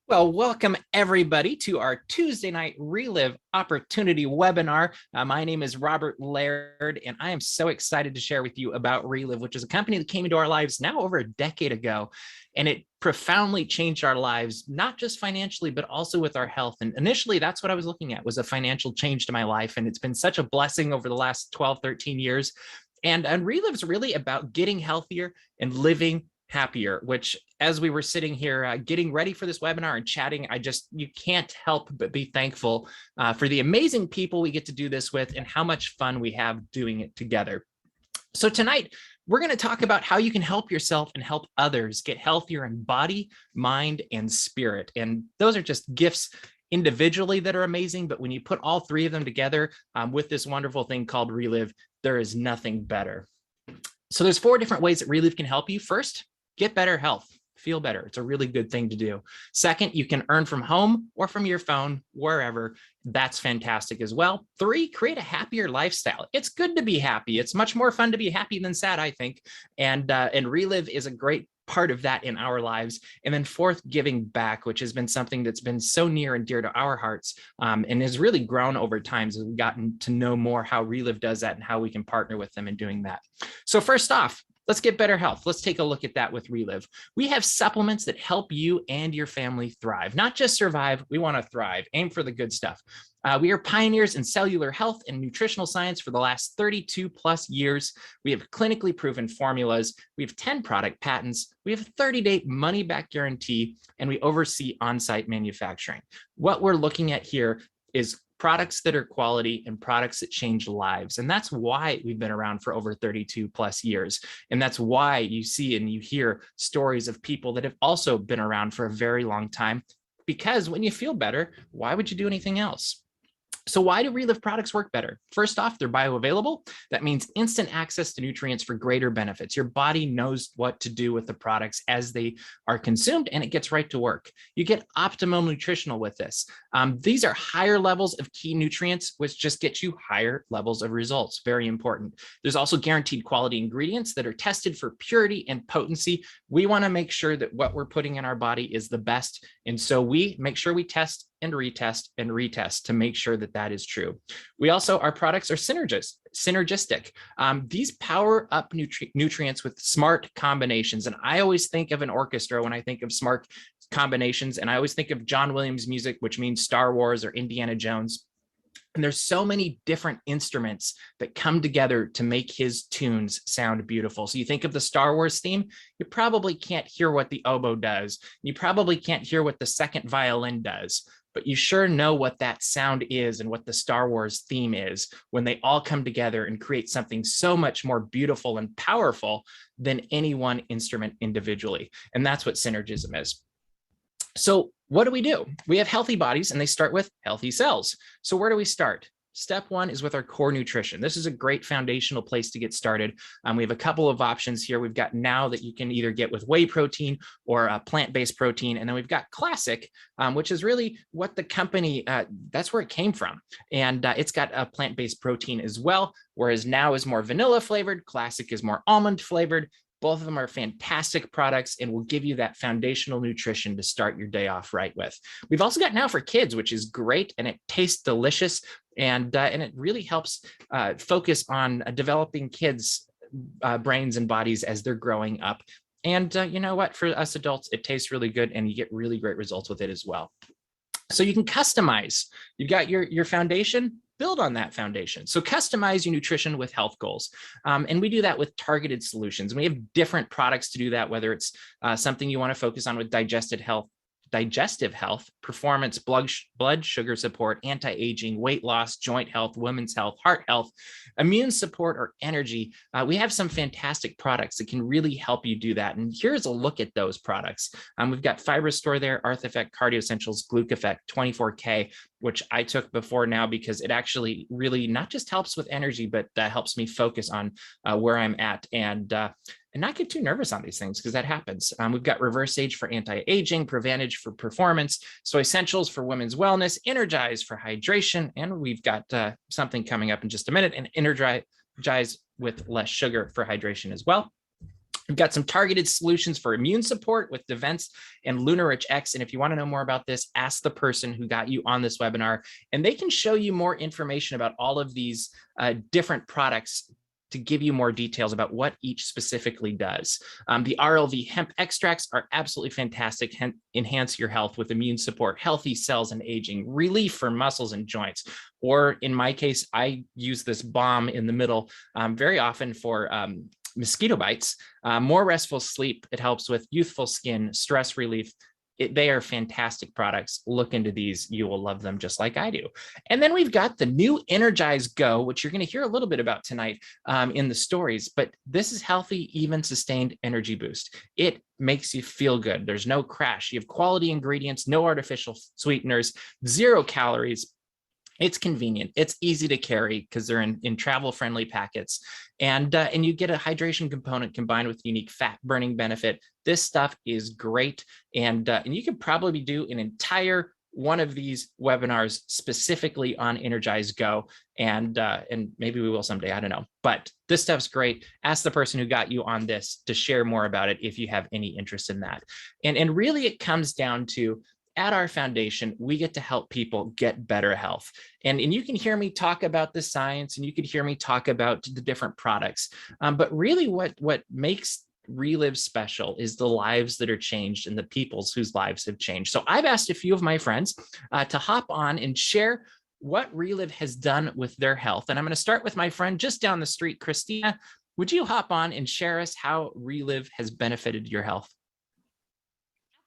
Well, welcome everybody to our Tuesday night Relive Opportunity webinar. My name is Robert Laird, and I am so excited to share with you about Relive, which is a company that came into our lives now over a decade ago, and it profoundly changed our lives, not just financially, but also with our health. And initially, that's what I was looking at, was a financial change to my life, and it's been such a blessing over the last 12, 13 years. And Relive is really about getting healthier and living happier, which as we were sitting here getting ready for this webinar and chatting, you can't help but be thankful for the amazing people we get to do this with and how much fun we have doing it together. So tonight, we're going to talk about how you can help yourself and help others get healthier in body, mind, and spirit. And those are just gifts individually that are amazing, but when you put all three of them together with this wonderful thing called Relive, there is nothing better. So there's 4 different ways that Relive can help you. First, get better health. Feel better. It's a really good thing to do. Second, you can earn from home or from your phone, wherever. That's fantastic as well. 3, create a happier lifestyle. It's good to be happy. It's much more fun to be happy than sad, I think. And Relive is a great part of that in our lives. And then 4th, giving back, which has been something that's been so near and dear to our hearts and has really grown over time as we've gotten to know more how Relive does that and how we can partner with them in doing that. So first off, let's get better health. Let's take a look at that with Relive. We have supplements that help you and your family thrive, not just survive. We want to thrive. Aim for the good stuff. We are pioneers in cellular health and nutritional science for the last 32 plus years. We have clinically proven formulas. We have 10 product patents. We have a 30-day money-back guarantee, and we oversee on-site manufacturing. What we're looking at here is products that are quality and products that change lives. And that's why we've been around for over 32 plus years. And that's why you see and you hear stories of people that have also been around for a very long time, because when you feel better, why would you do anything else? So why do Relive products work better? First off, they're bioavailable. That means instant access to nutrients for greater benefits. Your body knows what to do with the products as they are consumed, and it gets right to work. You get optimal nutritional with this. These are higher levels of key nutrients, which just get you higher levels of results. Very important. There's also guaranteed quality ingredients that are tested for purity and potency. We want to make sure that what we're putting in our body is the best. And so we make sure we test and retest to make sure that that is true. We also, our products are synergistic. These power up nutrients with smart combinations. And I always think of an orchestra when I think of smart combinations. And I always think of John Williams music, which means Star Wars or Indiana Jones. And there's so many different instruments that come together to make his tunes sound beautiful. So you think of the Star Wars theme, you probably can't hear what the oboe does. You probably can't hear what the second violin does, but you sure know what that sound is and what the Star Wars theme is when they all come together and create something so much more beautiful and powerful than any one instrument individually. And that's what synergism is. So what do? We have healthy bodies, and they start with healthy cells. So where do we start? Step 1 is with our core nutrition. This is a great foundational place to get started. We have a couple of options here. We've got now that you can either get with whey protein or a plant-based protein. And then we've got classic, which is really what the company, that's where it came from. And it's got a plant-based protein as well, whereas now is more vanilla flavored, classic is more almond flavored. Both of them are fantastic products and will give you that foundational nutrition to start your day off right with. We've also got now for kids, which is great, and it tastes delicious, and it really helps focus on developing kids' brains and bodies as they're growing up. And you know what? For us adults, it tastes really good, and you get really great results with it as well. So you can customize. You've got your foundation. Build on that foundation. So customize your nutrition with health goals. And we do that with targeted solutions. We have different products to do that, whether it's something you want to focus on with digestive health, performance, blood sugar support, anti-aging, weight loss, joint health, women's health, heart health, immune support, or energy. We have some fantastic products that can really help you do that. And here's a look at those products. We've got Fiber Restore there, Arth Effect, Cardio Essentials, Gluc Effect, 24K, which I took before now because it actually really not just helps with energy, but helps me focus on where I'm at and not get too nervous on these things because that happens. We've got Reverse Age for anti-aging, Prevantage for performance, Soy Essentials for women's wellness, Energize for hydration, and we've got something coming up in just a minute, and Energize with less sugar for hydration as well. We've got some targeted solutions for immune support with Defense and LunarRich X. And if you want to know more about this, ask the person who got you on this webinar, and they can show you more information about all of these different products to give you more details about what each specifically does. The RLV hemp extracts are absolutely fantastic, enhance your health with immune support, healthy cells and aging, relief for muscles and joints. Or in my case, I use this balm in the middle very often for mosquito bites, more restful sleep. It helps with youthful skin, stress relief. They are fantastic products. Look into these. You will love them just like I do. And then we've got the new Energize Go, which you're going to hear a little bit about tonight in the stories, but this is healthy, even sustained energy boost. It makes you feel good. There's no crash. You have quality ingredients, no artificial sweeteners, 0 calories. It's convenient. It's easy to carry because they're in travel-friendly packets, and you get a hydration component combined with unique fat-burning benefit. This stuff is great, and you could probably do an entire one of these webinars specifically on Energize Go, and maybe we will someday. I don't know, but this stuff's great. Ask the person who got you on this to share more about it if you have any interest in that. And really, it comes down to, at our foundation, we get to help people get better health. And you can hear me talk about the science, and you could hear me talk about the different products. But really what makes Relive special is the lives that are changed and the people's whose lives have changed. So I've asked a few of my friends to hop on and share what Relive has done with their health. And I'm going to start with my friend just down the street, Christina. Would you hop on and share us how Relive has benefited your health?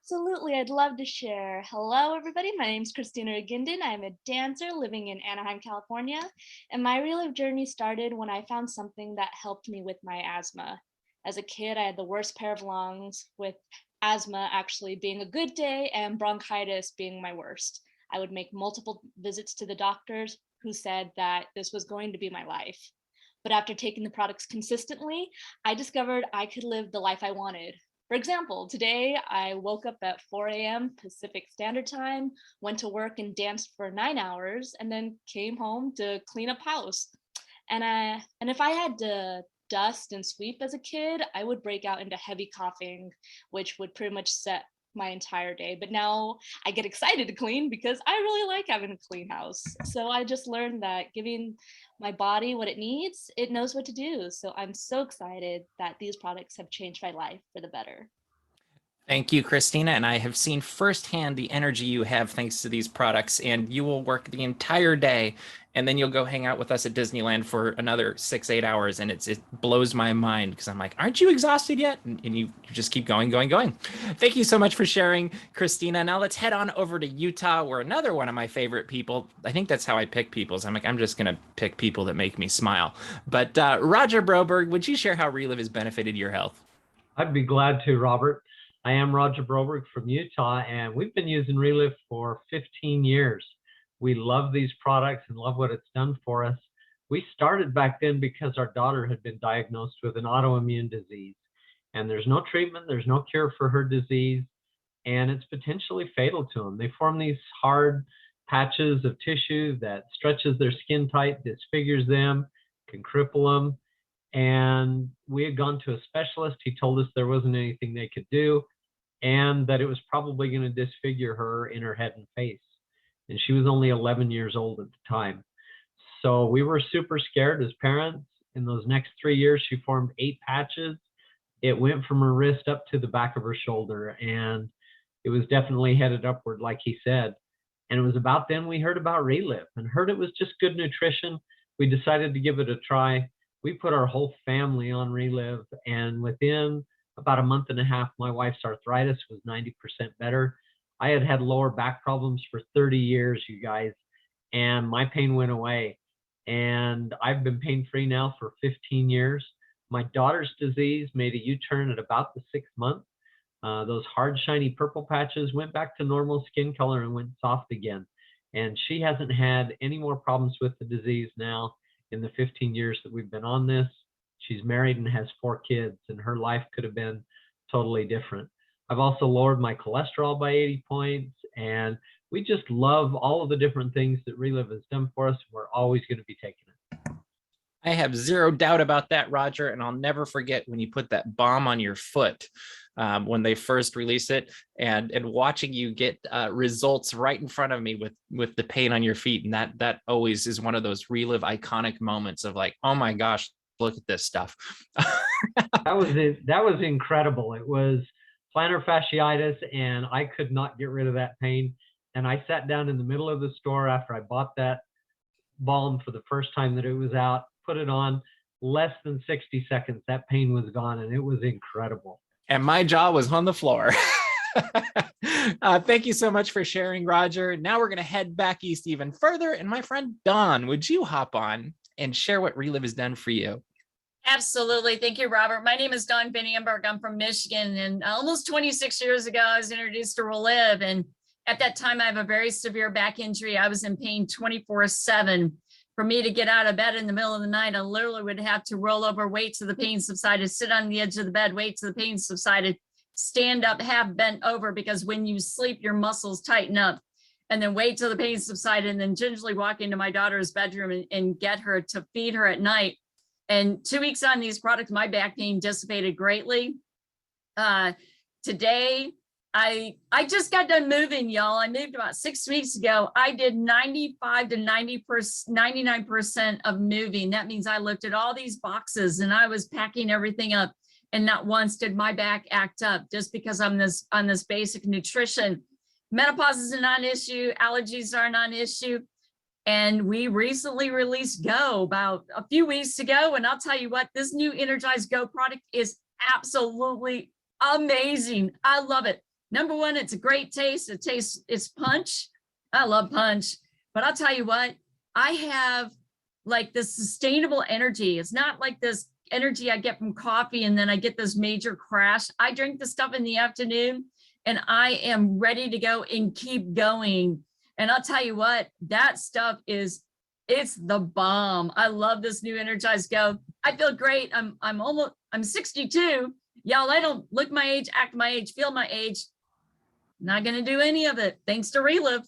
Absolutely, I'd love to share. Hello, everybody. My name is Christina Regindon. I'm a dancer living in Anaheim, California, and my Relive journey started when I found something that helped me with my asthma. As a kid, I had the worst pair of lungs, with asthma actually being a good day and bronchitis being my worst. I would make multiple visits to the doctors who said that this was going to be my life. But after taking the products consistently, I discovered I could live the life I wanted. For example, today I woke up at 4 a.m. Pacific Standard Time, went to work and danced for 9 hours, and then came home to clean up house. And if I had to dust and sweep as a kid, I would break out into heavy coughing, which would pretty much set my entire day. But now I get excited to clean because I really like having a clean house. So I just learned that giving my body what it needs, it knows what to do. So I'm so excited that these products have changed my life for the better. Thank you, Christina. And I have seen firsthand the energy you have thanks to these products, and you will work the entire day, and then you'll go hang out with us at Disneyland for another 6-8 hours. And it blows my mind because I'm like, aren't you exhausted yet? And you just keep going, going, going. Thank you so much for sharing, Christina. Now let's head on over to Utah, where another one of my favorite people, I think that's how I pick people. So I'm like, I'm just going to pick people that make me smile. But Roger Broberg, would you share how Relive has benefited your health? I'd be glad to, Robert. I am Roger Broberg from Utah, and we've been using Relive for 15 years. We love these products and love what it's done for us. We started back then because our daughter had been diagnosed with an autoimmune disease, and there's no treatment, there's no cure for her disease, and it's potentially fatal to them. They form these hard patches of tissue that stretches their skin tight, disfigures them, can cripple them. And we had gone to a specialist. He told us there wasn't anything they could do, and that it was probably going to disfigure her in her head and face. And she was only 11 years old at the time. So we were super scared as parents. In those next 3 years, she formed 8 patches. It went from her wrist up to the back of her shoulder, and it was definitely headed upward, like he said. And it was about then we heard about Relive and heard it was just good nutrition. We decided to give it a try. We put our whole family on Relive, and within about a month and a half, my wife's arthritis was 90% better. I had had lower back problems for 30 years, you guys, and my pain went away. And I've been pain-free now for 15 years. My daughter's disease made a U-turn at about the 6th month. Those hard, shiny purple patches went back to normal skin color and went soft again. And she hasn't had any more problems with the disease now in the 15 years that we've been on this. She's married and has 4 kids, and her life could have been totally different. I've also lowered my cholesterol by 80 points, and we just love all of the different things that Relive has done for us. We're always going to be taking it. I have zero doubt about that, Roger. And I'll never forget when you put that balm on your foot when they first release it, and watching you get results right in front of me with the pain on your feet. And that always is one of those Relive iconic moments of like, oh my gosh, look at this stuff. That was it. That was incredible. It was plantar fasciitis, and I could not get rid of that pain. And I sat down in the middle of the store after I bought that balm for the first time that it was out, put it on. Less than 60 seconds, that pain was gone, and it was incredible. And my jaw was on the floor. Thank you so much for sharing, Roger. Now we're going to head back east even further. And my friend Dawn, would you hop on and share what Relive has done for you? Absolutely. Thank you, Robert. My name is Dawn Bennienberg. I'm from Michigan, and almost 26 years ago, I was introduced to Relive. And at that time, I have a very severe back injury. I was in pain 24/7. For me to get out of bed in the middle of the night, I literally would have to roll over, wait till the pain subsided, sit on the edge of the bed, wait till the pain subsided, stand up, half bent over, because when you sleep, your muscles tighten up, and then wait till the pain subsided, and then gingerly walk into my daughter's bedroom and get her to feed her at night. And 2 weeks on these products, my back pain dissipated greatly. Today, I just got done moving, y'all. I moved about 6 weeks ago. I did 95 to 99% of moving. That means I looked at all these boxes and I was packing everything up, and not once did my back act up, just because I'm on this basic nutrition. Menopause is a non-issue. Allergies are a non-issue. And we recently released Go about a few weeks ago. And I'll tell you what, this new Energize Go product is absolutely amazing. I love it. Number one, it's a great taste. It's punch. I love punch. But I'll tell you what, I have like this sustainable energy. It's not like this energy I get from coffee and then I get this major crash. I drink the stuff in the afternoon and I am ready to go and keep going. And I'll tell you what, that stuff it's the bomb. I love this new Energize Go. I feel great. I'm 62. Y'all, I don't look my age, act my age, feel my age. Not going to do any of it. Thanks to Relive.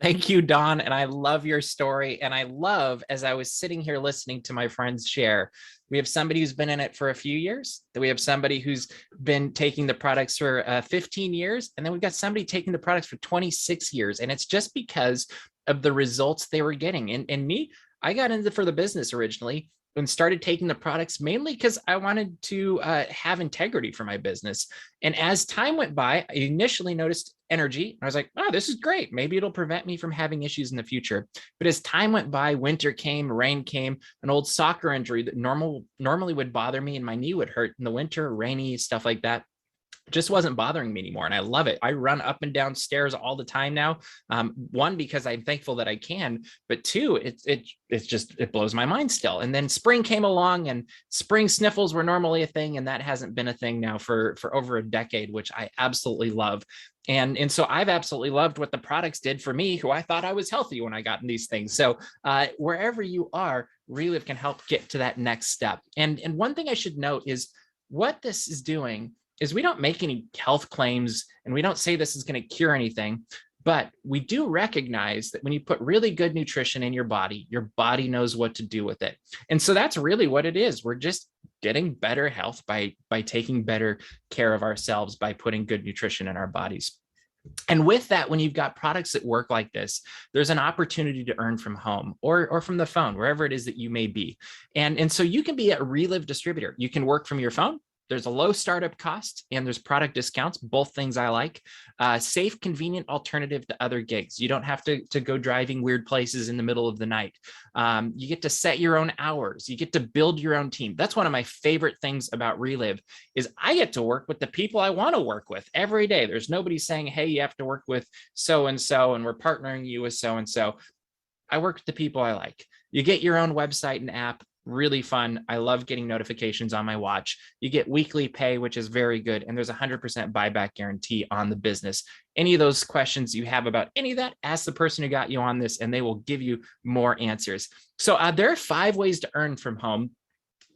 Thank you, Dawn. And I love your story. And I love, as I was sitting here listening to my friends share, we have somebody who's been in it for a few years. Then we have somebody who's been taking the products for 15 years. And then we've got somebody taking the products for 26 years. And it's just because of the results they were getting. And me, I got into for the business originally and started taking the products mainly because I wanted to have integrity for my business. And as time went by, I initially noticed energy. I was like, oh, this is great. Maybe it'll prevent me from having issues in the future. But as time went by, winter came, rain came, an old soccer injury that normally would bother me and my knee would hurt in the winter, rainy, stuff like that, just wasn't bothering me anymore. And I love it. I run up and down stairs all the time now. One, because I'm thankful that I can, but two, it blows my mind still. And then spring came along and spring sniffles were normally a thing. And that hasn't been a thing now for over a decade, which I absolutely love. And so I've absolutely loved what the products did for me, who I thought I was healthy when I got in these things. So wherever you are, Relive can help get to that next step. And one thing I should note is what this is doing is we don't make any health claims and we don't say this is going to cure anything, but we do recognize that when you put really good nutrition in your body knows what to do with it. And so that's really what it is. We're just getting better health by taking better care of ourselves, by putting good nutrition in our bodies. And with that, when you've got products that work like this, there's an opportunity to earn from home or from the phone, wherever it is that you may be. And so you can be a Relive distributor. You can work from your phone. There's a low startup cost and there's product discounts, both things I like. Safe, convenient alternative to other gigs. You don't have to go driving weird places in the middle of the night. You get to set your own hours. You get to build your own team. That's one of my favorite things about Relive is I get to work with the people I want to work with every day. There's nobody saying, hey, you have to work with so-and-so and we're partnering you with so-and-so. I work with the people I like. You get your own website and app. Really fun. I love getting notifications on my watch. You get weekly pay, which is very good. And there's 100% buyback guarantee on the business. Any of those questions you have about any of that, ask the person who got you on this and they will give you more answers. So there are 5 ways to earn from home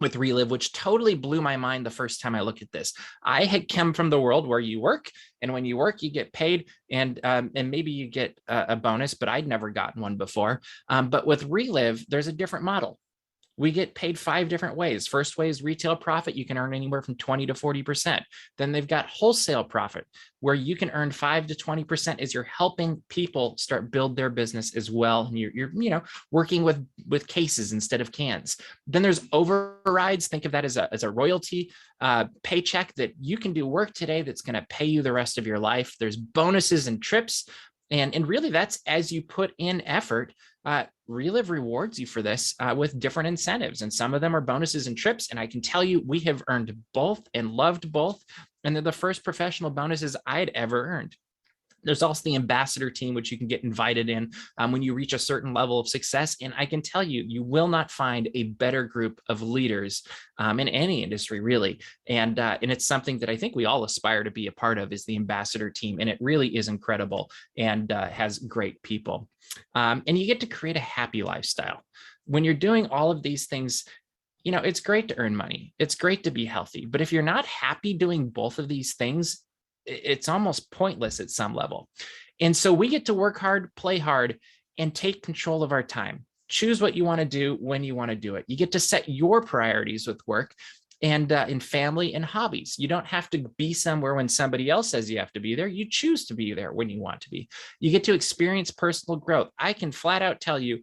with Relive, which totally blew my mind the first time I looked at this. I had come from the world where you work, and when you work, you get paid, and maybe you get a bonus, but I'd never gotten one before. But with Relive, there's a different model. We get paid 5 different ways. First way is retail profit. You can earn anywhere from 20 to 40%. Then they've got wholesale profit, where you can earn 5 to 20% as you're helping people start build their business as well. And you're working with cases instead of cans. Then there's overrides. Think of that as a royalty paycheck that you can do work today that's going to pay you the rest of your life. There's bonuses and trips. And really, that's as you put in effort. Relive rewards you for this with different incentives, and some of them are bonuses and trips. And I can tell you, we have earned both and loved both. And they're the first professional bonuses I'd ever earned. There's also the ambassador team, which you can get invited in when you reach a certain level of success. And I can tell you, you will not find a better group of leaders in any industry, really. And it's something that I think we all aspire to be a part of, is the ambassador team. And it really is incredible and has great people. And you get to create a happy lifestyle. When you're doing all of these things, it's great to earn money. It's great to be healthy. But if you're not happy doing both of these things, it's almost pointless at some level. And so we get to work hard, play hard, and take control of our time. Choose what you want to do when you want to do it. You get to set your priorities with work and in family and hobbies. You don't have to be somewhere when somebody else says you have to be there. You choose to be there when you want to be. You get to experience personal growth. I can flat out tell you,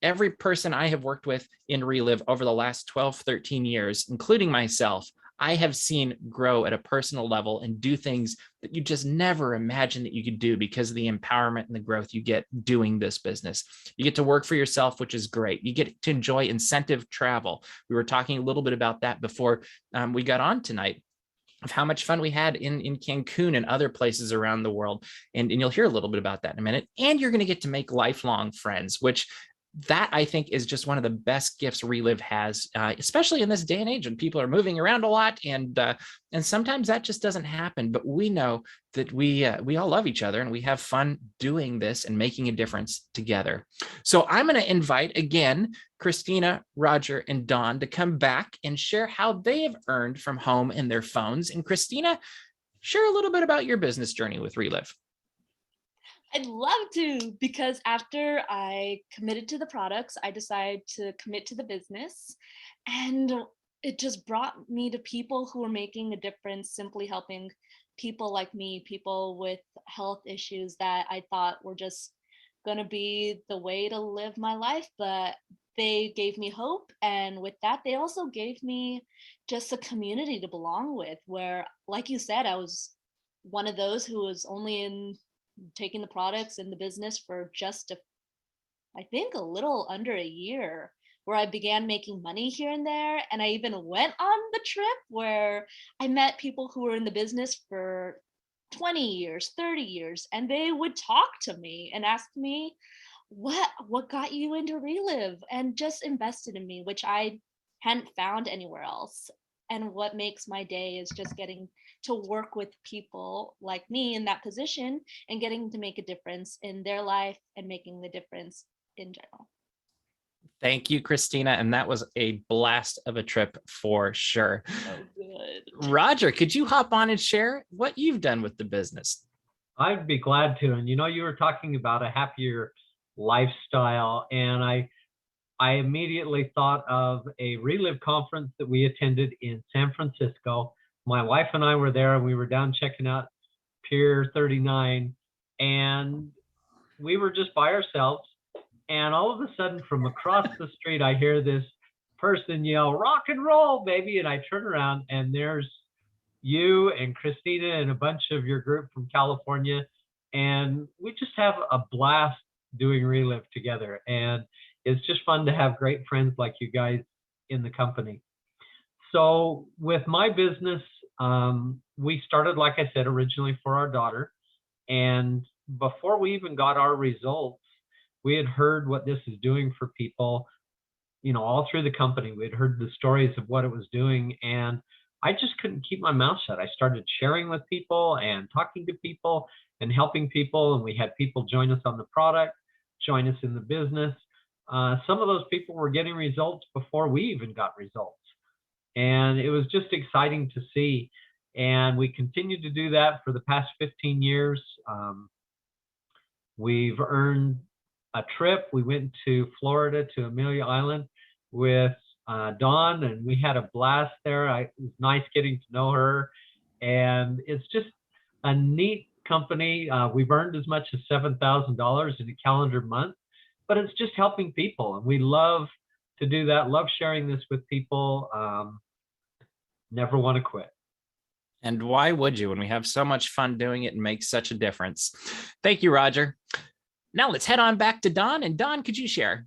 every person I have worked with in Relive over the last 12, 13 years, including myself, I have seen grow at a personal level and do things that you just never imagined that you could do because of the empowerment and the growth you get doing this business. You get to work for yourself, which is great. You get to enjoy incentive travel. We were talking a little bit about that before we got on tonight, of how much fun we had in Cancun and other places around the world. And you'll hear a little bit about that in a minute. And you're going to get to make lifelong friends, which that I think is just one of the best gifts Relive has, especially in this day and age when people are moving around a lot, and sometimes that just doesn't happen. But we know that we all love each other and we have fun doing this and making a difference together. So I'm going to invite again Christina, Roger, and Dawn to come back and share how they have earned from home and their phones. And Christina, share a little bit about your business journey with Relive. I'd love to, because after I committed to the products, I decided to commit to the business, and it just brought me to people who were making a difference, simply helping people like me, people with health issues that I thought were just going to be the way to live my life. But they gave me hope. And with that, they also gave me just a community to belong with, where, like you said, I was one of those who was only taking the products in the business for just I think a little under a year, where I began making money here and there. And I even went on the trip where I met people who were in the business for 20 years, 30 years, and they would talk to me and ask me, what got you into Relive, and just invested in me, which I hadn't found anywhere else. And what makes my day is just getting to work with people like me in that position and getting to make a difference in their life and making the difference in general. Thank you, Christina. And that was a blast of a trip for sure. So good. Roger, could you hop on and share what you've done with the business? I'd be glad to. And you were talking about a happier lifestyle, and I immediately thought of a Relive conference that we attended in San Francisco. My wife and I were there, and we were down checking out Pier 39, and we were just by ourselves. And all of a sudden, from across the street, I hear this person yell, "Rock and roll, baby!" And I turn around, and there's you and Christina and a bunch of your group from California. And we just have a blast doing Relive together. And it's just fun to have great friends like you guys in the company. So with my business, we started, like I said, originally for our daughter. And before we even got our results, we had heard what this is doing for people, all through the company. We had heard the stories of what it was doing, and I just couldn't keep my mouth shut. I started sharing with people and talking to people and helping people. And we had people join us on the product, join us in the business. Some of those people were getting results before we even got results. And it was just exciting to see. And we continued to do that for the past 15 years. We've earned a trip. We went to Florida, to Amelia Island, with Dawn, and we had a blast there. It was nice getting to know her, and it's just a neat company. We've earned as much as $7,000 in a calendar month, but it's just helping people, and we love to do that. Love sharing this with people. Never want to quit. And why would you when we have so much fun doing it and make such a difference? Thank you, Roger. Now let's head on back to Dawn. And Dawn, could you share?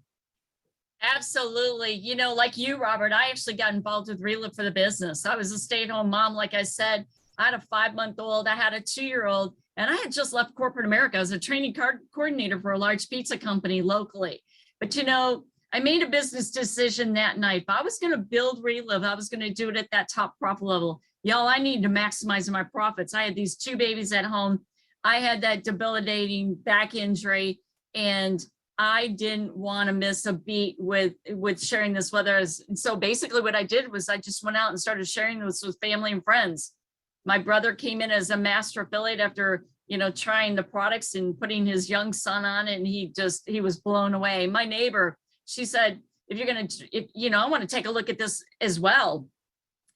Absolutely. You know, like you, Robert, I actually got involved with Relive for the business. I was a stay-at-home mom. Like I said, I had a 5-month-old, I had a 2-year-old, and I had just left corporate America. I was a training coordinator for a large pizza company locally. But, you know, I made a business decision that night. If I was going to build Relive, I was going to do it at that top profit level. Y'all, I need to maximize my profits. I had these 2 babies at home. I had that debilitating back injury, and I didn't want to miss a beat with sharing this with others. And so basically what I did was I just went out and started sharing this with family and friends. My brother came in as a master affiliate after, you know, trying the products and putting his young son on it, and he was blown away. My neighbor, she said, I want to take a look at this as well.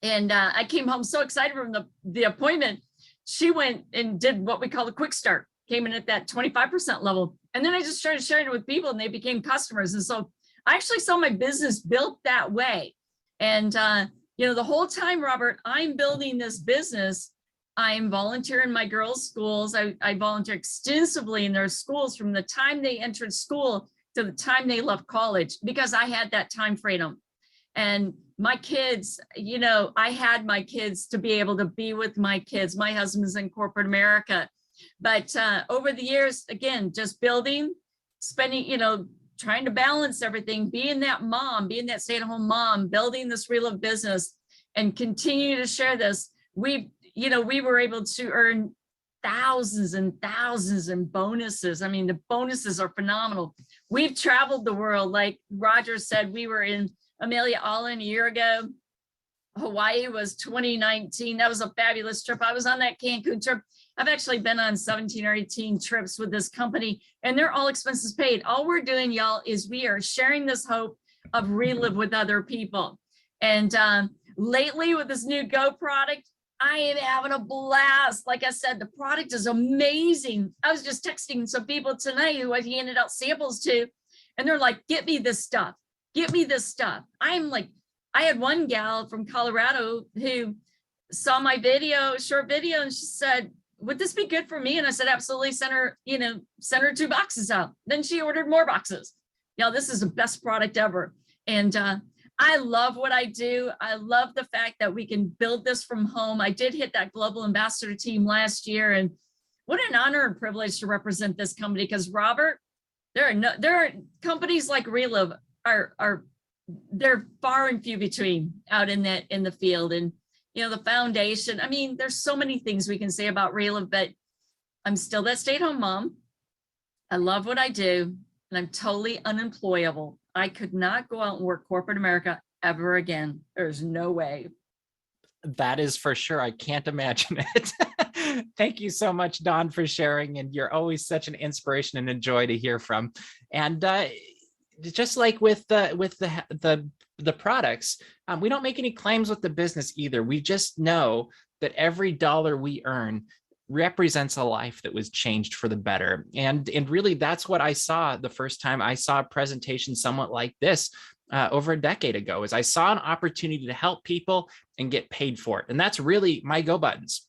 And I came home so excited from the appointment. She went and did what we call a quick start, came in at that 25% level. And then I just started sharing it with people, and they became customers. And so I actually saw my business built that way. And, the whole time, Robert, I'm building this business, I'm volunteering in my girls' schools. I volunteer extensively in their schools from the time they entered school to the time they left college, because I had that time freedom. And my kids, I had my kids to be able to be with my kids. My husband's in corporate America. But over the years, again, just building, spending, trying to balance everything, being that mom, being that stay-at-home mom, building this Relive business and continue to share this. We were able to earn thousands and thousands in bonuses. I mean, the bonuses are phenomenal. We've traveled the world. Like Roger said, we were in Amelia Island a year ago. Hawaii was 2019. That was a fabulous trip. I was on that Cancun trip. I've actually been on 17 or 18 trips with this company, and they're all expenses paid. All we're doing, y'all, is we are sharing this hope of Relive with other people. And lately with this new Go product, I am having a blast. Like I said, the product is amazing. I was just texting some people tonight who I handed out samples to, and they're like, get me this stuff. Get me this stuff. I had one gal from Colorado who saw my short video, and she said, would this be good for me? And I said, absolutely. Send her 2 boxes out. Then she ordered more boxes. This is the best product ever. And I love what I do. I love the fact that we can build this from home. I did hit that global ambassador team last year, and what an honor and privilege to represent this company. Because Robert, there are companies like Relive they're far and few between out in the field. And the foundation, I mean, there's so many things we can say about Relive, but I'm still that stay-at-home mom. I love what I do, and I'm totally unemployable. I could not go out and work corporate America ever again. There's no way. That is for sure. I can't imagine it. Thank you so much, Dawn, for sharing. And you're always such an inspiration and a joy to hear from. And just like with the products, we don't make any claims with the business either. We just know that every dollar we earn represents a life that was changed for the better. And really, that's what I saw the first time I saw a presentation somewhat like this over a decade ago, is I saw an opportunity to help people and get paid for it. And that's really my go buttons.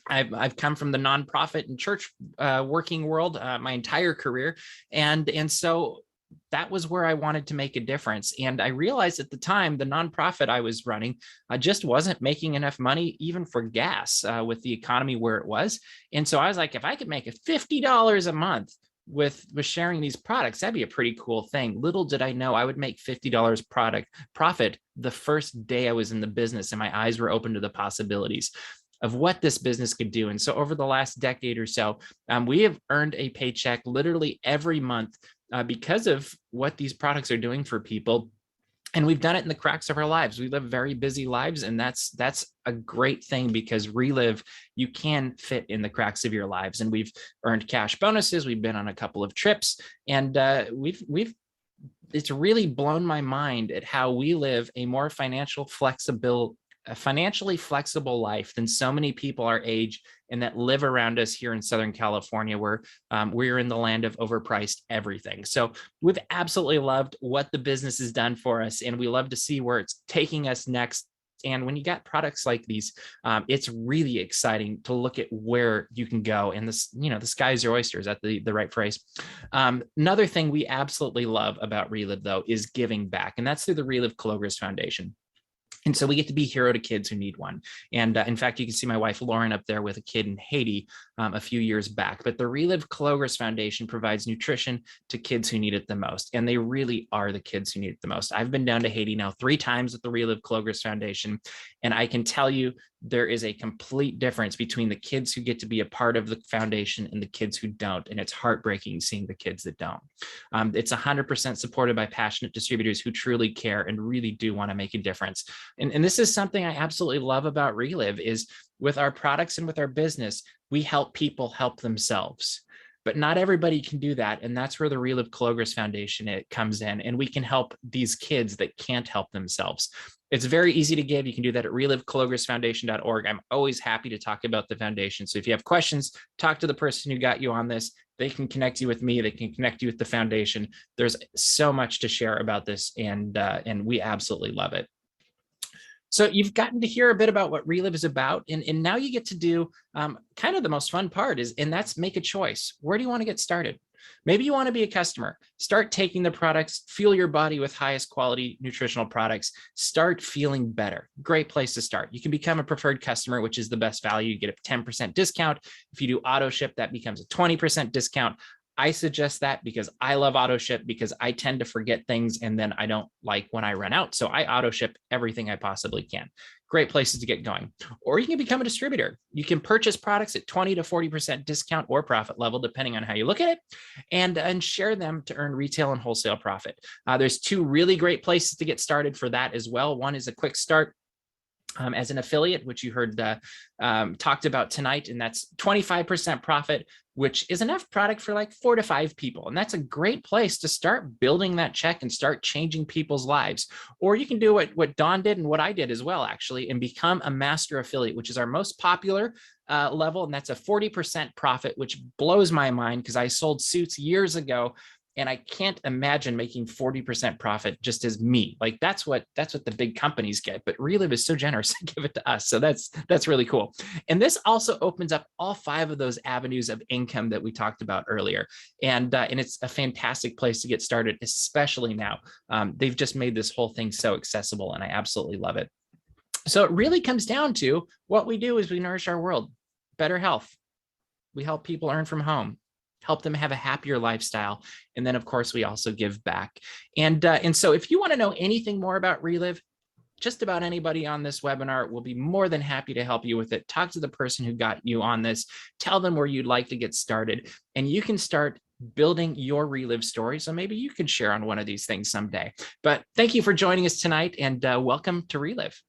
I've come from the nonprofit and church working world my entire career. And so that was where I wanted to make a difference. And I realized at the time, the nonprofit I was running just wasn't making enough money, even for gas with the economy where it was. And so I was like, if I could make $50 a month with sharing these products, that'd be a pretty cool thing. Little did I know I would make $50 profit the first day I was in the business, and my eyes were open to the possibilities of what this business could do. And so over the last decade or so, we have earned a paycheck literally every month because of what these products are doing for people. And we've done it in the cracks of our lives. We live very busy lives, and that's a great thing, because Relive, you can fit in the cracks of your lives. And we've earned cash bonuses. We've been on a couple of trips, and we've it's really blown my mind at how we live a more financially flexible life than so many people our age and that live around us here in Southern California, where we're in the land of overpriced everything. So we've absolutely loved what the business has done for us, and we love to see where it's taking us next. And when you got products like these, it's really exciting to look at where you can go. And this, the sky's your oyster. Is that the right phrase? Another thing we absolutely love about Relive, though, is giving back. And that's through the Relive Kilogris Foundation. And so we get to be hero to kids who need one. And in fact, you can see my wife, Lauren, up there with a kid in Haiti a few years back. But the Relive Kilogris Foundation provides nutrition to kids who need it the most. And they really are the kids who need it the most. I've been down to Haiti now 3 times with the Relive Kilogris Foundation. And I can tell you, there is a complete difference between the kids who get to be a part of the foundation and the kids who don't. And it's heartbreaking seeing the kids that don't. It's 100% supported by passionate distributors who truly care and really do want to make a difference. And this is something I absolutely love about Relive, is with our products and with our business, we help people help themselves. But not everybody can do that. And that's where the Relive Kilogris Foundation comes in. And we can help these kids that can't help themselves. It's very easy to give. You can do that at relivekilogrisfoundation.org. I'm always happy to talk about the foundation. So if you have questions, talk to the person who got you on this. They can connect you with me. They can connect you with the foundation. There's so much to share about this, and we absolutely love it. So you've gotten to hear a bit about what Relive is about, and now you get to do kind of the most fun part, and that's make a choice. Where do you want to get started? Maybe you want to be a customer. Start taking the products, fuel your body with highest quality nutritional products, start feeling better. Great place to start. You can become a preferred customer, which is the best value. You get a 10% discount. If you do auto ship, that becomes a 20% discount. I suggest that because I love auto ship, because I tend to forget things and then I don't like when I run out. So I auto ship everything I possibly can. Great places to get going. Or you can become a distributor. You can purchase products at 20 to 40% discount or profit level, depending on how you look at it, and share them to earn retail and wholesale profit. There's 2 really great places to get started for that as well. One is a quick start as an affiliate, which you heard talked about tonight, and that's 25% profit, which is enough product for like 4 to 5 people. And that's a great place to start building that check and start changing people's lives. Or you can do what Dawn did and what I did as well, actually, and become a master affiliate, which is our most popular level. And that's a 40% profit, which blows my mind because I sold suits years ago. And I can't imagine making 40% profit just as me. Like that's what the big companies get, but Relive is so generous to give it to us. So that's really cool. And this also opens up all 5 of those avenues of income that we talked about earlier. And it's a fantastic place to get started, especially now. They've just made this whole thing so accessible, and I absolutely love it. So it really comes down to what we do is we nourish our world, better health. We help people earn from home, help them have a happier lifestyle. And then, of course, we also give back. And so if you want to know anything more about Relive, just about anybody on this webinar will be more than happy to help you with it. Talk to the person who got you on this. Tell them where you'd like to get started, and you can start building your Relive story. So maybe you could share on one of these things someday. But thank you for joining us tonight, and welcome to Relive.